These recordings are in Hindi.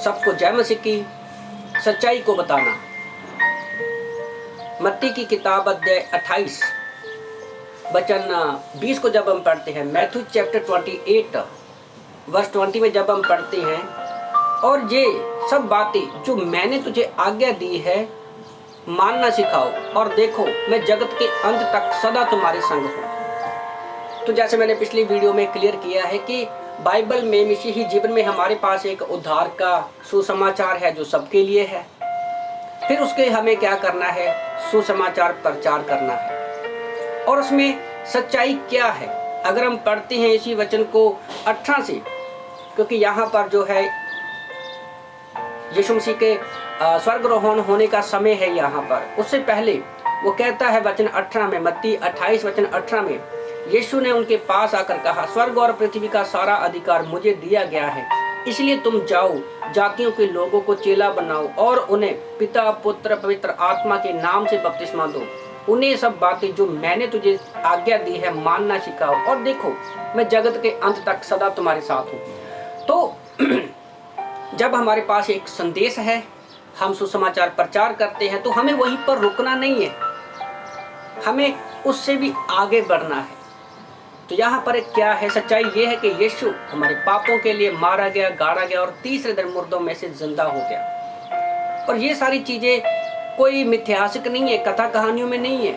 सबको जय मसीह की। सच्चाई को बताना। मत्ती की किताब अध्याय 28 वचन 20 को जब हम पढ़ते हैं, मैथ्यू चैप्टर 28 वर्स 20 में जब हम पढ़ते हैं, और ये सब बातें जो मैंने तुझे आज्ञा दी है मानना सिखाओ, और देखो मैं जगत के अंत तक सदा तुम्हारे संग हूँ। तो जैसे मैंने पिछली वीडियो में क्लियर किया है कि बाइबल में मसीही जीवन में हमारे पास एक उद्धार का सुसमाचार है जो सबके लिए है। फिर उसके हमें क्या करना है? सुसमाचार प्रचार करना है। और उसमें सच्चाई क्या है? अगर हम पढ़ते हैं इसी वचन को 18 से, क्योंकि यहाँ पर जो है यीशु मसीह के स्वर्गारोहण होने का समय है यहाँ पर। उससे पहले वो कहता है वचन 18 में, मत्ती 28 वचन 18 में, यीशु ने उनके पास आकर कहा, स्वर्ग और पृथ्वी का सारा अधिकार मुझे दिया गया है, इसलिए तुम जाओ, जातियों के लोगों को चेला बनाओ और उन्हें पिता पुत्र पवित्र आत्मा के नाम से बपतिस्मा दो। उन्हें सब बातें जो मैंने तुझे आज्ञा दी है मानना सिखाओ, और देखो मैं जगत के अंत तक सदा तुम्हारे साथ हूँ। तो जब हमारे पास एक संदेश है, हम सुसमाचार प्रचार करते हैं, तो हमें वहीं पर रुकना नहीं है, हमें उससे भी आगे बढ़ना है। तो यहाँ पर क्या है? सच्चाई ये है कि यीशु हमारे पापों के लिए मारा गया, गाड़ा गया और तीसरे दिन मुर्दों में से जिंदा हो गया। और ये सारी चीजें कोई मिथ्यासिक नहीं है, कथा कहानियों में नहीं है,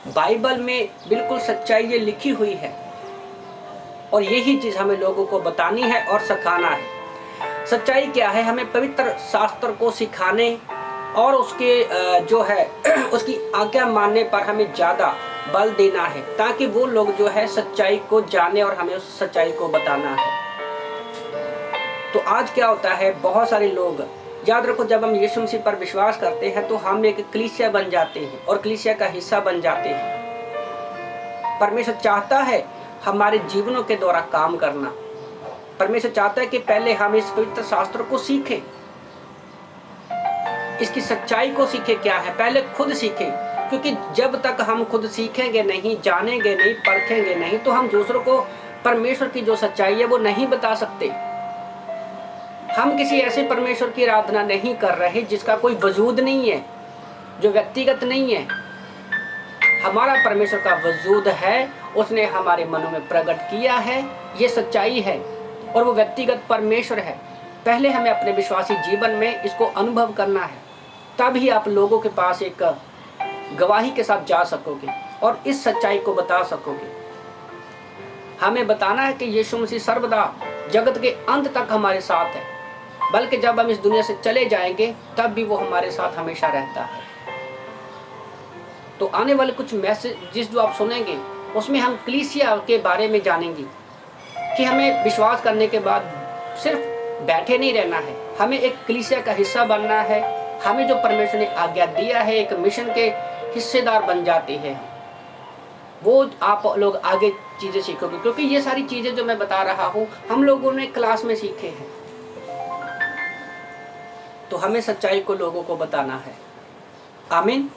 बाइबल में बिल्कुल सच्चाई ये लिखी हुई है। और यही चीज हमें लोगों को बतानी है और सिखाना है। सच्चाई क्या है? हमें पवित्र शास्त्र को सिखाने और उसके जो है उसकी आज्ञा मानने पर हमें ज्यादा बल देना है, ताकि वो लोग जो है सच्चाई को जाने और हमें उस सच्चाई को बताना है। तो आज क्या होता है, बहुत सारे लोग, याद रखो, जब हम यीशु मसीह पर विश्वास करते हैं तो हम एक कलीसिया बन जाते हैं और कलीसिया का हिस्सा बन जाते हैं। परमेश्वर चाहता है हमारे जीवनों के द्वारा काम करना। परमेश्वर चाहता है कि पहले हम इस पवित्र शास्त्र को सीखें, इसकी सच्चाई को सीखें। क्या है? पहले खुद सीखें, क्योंकि जब तक हम खुद सीखेंगे नहीं, जानेंगे नहीं, परखेंगे नहीं, तो हम दूसरों को परमेश्वर की जो सच्चाई है वो नहीं बता सकते। हम किसी ऐसे परमेश्वर की आराधना नहीं कर रहे जिसका कोई वजूद नहीं है, जो व्यक्तिगत नहीं है। हमारा परमेश्वर का वजूद है, उसने हमारे मनों में प्रकट किया है, ये सच्चाई है, और वो व्यक्तिगत परमेश्वर है। पहले हमें अपने विश्वासी जीवन में इसको अनुभव करना है, तभी आप लोगों के पास एक गवाही के साथ जा सकोगे और इस सच्चाई को बता सकोगे। हमें बताना है कि यीशु मसीह सर्वदा जगत के अंत तक हमारे साथ है, बल्कि जब हम इस दुनिया से चले जाएंगे तब भी वो हमारे साथ हमेशा रहता है। तो आने वाले कुछ मैसेज जो आप सुनेंगे उसमें हम कलीसिया के बारे में जानेंगे कि हमें विश्वास करने के बाद सिर्फ बैठे नहीं रहना है, हमें एक कलीसिया का हिस्सा बनना है। हमें जो परमेश्वर ने आज्ञा दिया है, एक मिशन के हिस्सेदार बन जाते हैं। वो आप लोग आगे चीजें सीखोगे, क्योंकि ये सारी चीजें जो मैं बता रहा हूँ हम लोगों ने क्लास में सीखे हैं। तो हमें सच्चाई को लोगों को बताना है। आमीन।